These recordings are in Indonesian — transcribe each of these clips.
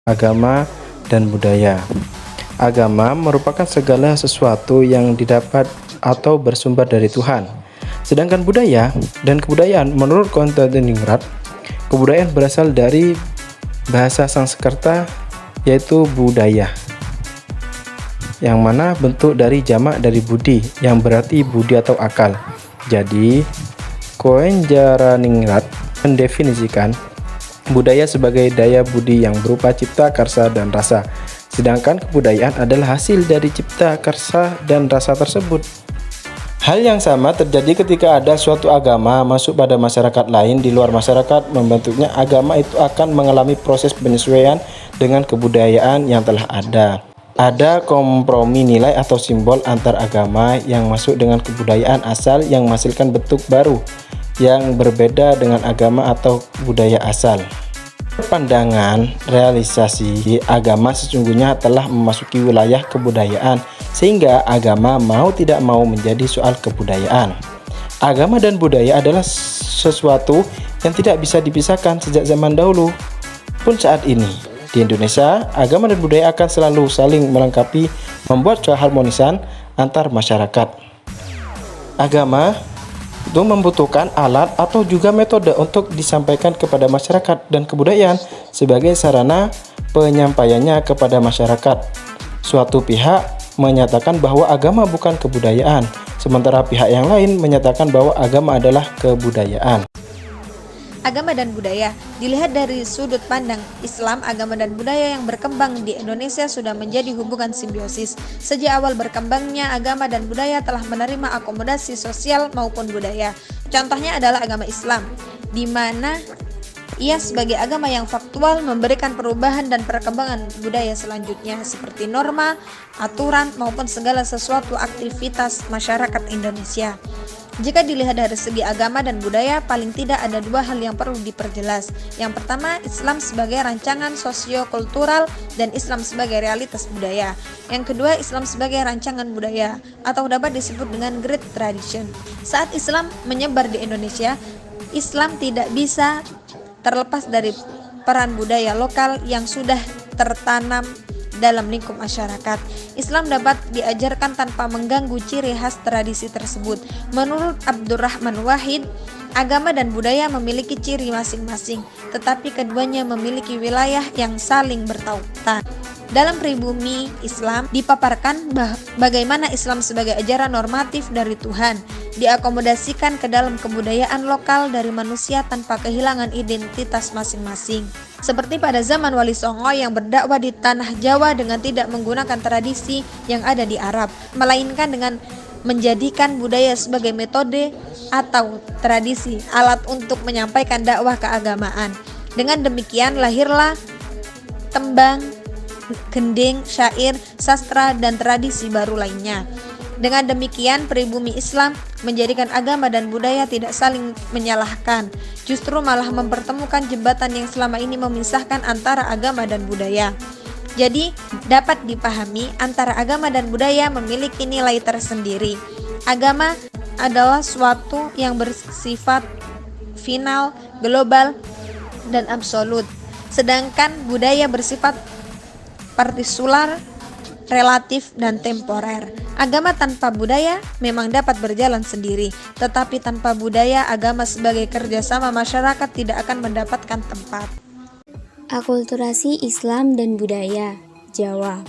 agama, dan budaya. Agama merupakan segala sesuatu yang didapat atau bersumber dari Tuhan. Sedangkan budaya dan kebudayaan menurut Konstantiningrat, kebudayaan berasal dari bahasa Sanskerta yaitu budaya, yang mana bentuk dari jamak dari budi yang berarti budi atau akal. Jadi, Konstantiningrat mendefinisikan budaya sebagai daya budi yang berupa cipta, karsa, dan rasa. Sedangkan kebudayaan adalah hasil dari cipta, karsa, dan rasa tersebut. Hal yang sama terjadi ketika ada suatu agama masuk pada masyarakat lain di luar masyarakat membentuknya. Agama itu akan mengalami proses penyesuaian dengan kebudayaan yang telah ada. Ada kompromi nilai atau simbol antar agama yang masuk dengan kebudayaan asal yang menghasilkan bentuk baru yang berbeda dengan agama atau budaya asal. Pandangan realisasi agama sesungguhnya telah memasuki wilayah kebudayaan, sehingga agama mau tidak mau menjadi soal kebudayaan. Agama dan budaya adalah sesuatu yang tidak bisa dipisahkan sejak zaman dahulu pun saat ini. Di Indonesia, agama dan budaya akan selalu saling melengkapi, membuat keharmonisan antar masyarakat. Agama itu membutuhkan alat atau juga metode untuk disampaikan kepada masyarakat, dan kebudayaan sebagai sarana penyampaiannya kepada masyarakat. Suatu pihak menyatakan bahwa agama bukan kebudayaan, sementara pihak yang lain menyatakan bahwa agama adalah kebudayaan. Agama dan budaya dilihat dari sudut pandang Islam. Agama dan budaya yang berkembang di Indonesia sudah menjadi hubungan simbiosis. Sejak awal berkembangnya agama dan budaya telah menerima akomodasi sosial maupun budaya. Contohnya adalah agama Islam, di mana ia sebagai agama yang faktual memberikan perubahan dan perkembangan budaya selanjutnya seperti norma, aturan, maupun segala sesuatu aktivitas masyarakat Indonesia. Jika dilihat dari segi agama dan budaya, paling tidak ada dua hal yang perlu diperjelas. Yang pertama, Islam sebagai rancangan sosio-kultural dan Islam sebagai realitas budaya. Yang kedua, Islam sebagai rancangan budaya atau dapat disebut dengan Great Tradition. Saat Islam menyebar di Indonesia, Islam tidak bisa terlepas dari peran budaya lokal yang sudah tertanam dalam lingkup masyarakat. Islam dapat diajarkan tanpa mengganggu ciri khas tradisi tersebut. Menurut Abdurrahman Wahid, agama dan budaya memiliki ciri masing-masing, tetapi keduanya memiliki wilayah yang saling bertautan. Dalam pribumi Islam dipaparkan bagaimana Islam sebagai ajaran normatif dari Tuhan diakomodasikan ke dalam kebudayaan lokal dari manusia tanpa kehilangan identitas masing-masing. Seperti pada zaman Wali Songo yang berdakwah di tanah Jawa dengan tidak menggunakan tradisi yang ada di Arab, melainkan dengan menjadikan budaya sebagai metode atau tradisi, alat untuk menyampaikan dakwah keagamaan. Dengan demikian lahirlah tembang, gending, syair, sastra, dan tradisi baru lainnya. Dengan demikian, pribumi Islam menjadikan agama dan budaya tidak saling menyalahkan, justru malah mempertemukan jembatan yang selama ini memisahkan antara agama dan budaya. Jadi, dapat dipahami antara agama dan budaya memiliki nilai tersendiri. Agama adalah suatu yang bersifat final, global, dan absolut, sedangkan budaya bersifat partikular, relatif, dan temporer. Agama tanpa budaya memang dapat berjalan sendiri, tetapi tanpa budaya, agama sebagai kerjasama masyarakat tidak akan mendapatkan tempat. Akulturasi Islam dan budaya Jawa.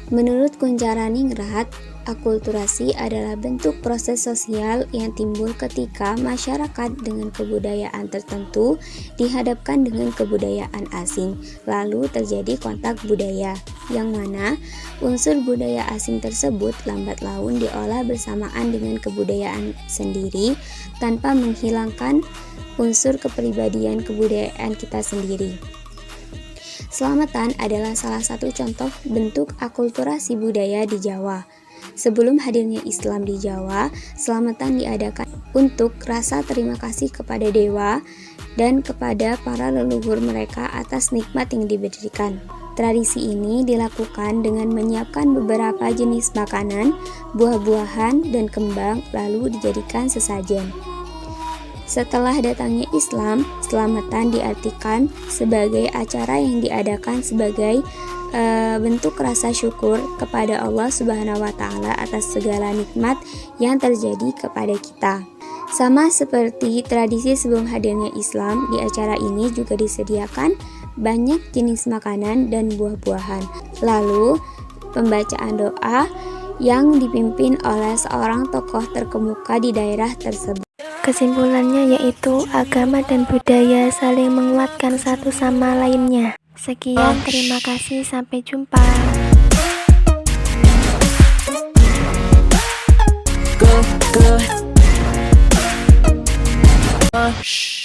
Menurut Konjaningrat, akulturasi adalah bentuk proses sosial yang timbul ketika masyarakat dengan kebudayaan tertentu dihadapkan dengan kebudayaan asing, lalu terjadi kontak budaya, yang mana unsur budaya asing tersebut lambat laun diolah bersamaan dengan kebudayaan sendiri tanpa menghilangkan unsur kepribadian kebudayaan kita sendiri. Selamatan adalah salah satu contoh bentuk akulturasi budaya di Jawa. Sebelum hadirnya Islam di Jawa, selamatan diadakan untuk rasa terima kasih kepada dewa dan kepada para leluhur mereka atas nikmat yang diberikan. Tradisi ini dilakukan dengan menyiapkan beberapa jenis makanan, buah-buahan, dan kembang lalu dijadikan sesajen. Setelah datangnya Islam, selamatan diartikan sebagai acara yang diadakan sebagai bentuk rasa syukur kepada Allah Subhanahu wa Ta'ala atas segala nikmat yang terjadi kepada kita. Sama seperti tradisi sebelum hadirnya Islam, di acara ini juga disediakan banyak jenis makanan dan buah-buahan. Lalu, pembacaan doa yang dipimpin oleh seorang tokoh terkemuka di daerah tersebut. Kesimpulannya yaitu agama dan budaya saling menguatkan satu sama lainnya. Sekian, terima kasih, sampai jumpa. Go.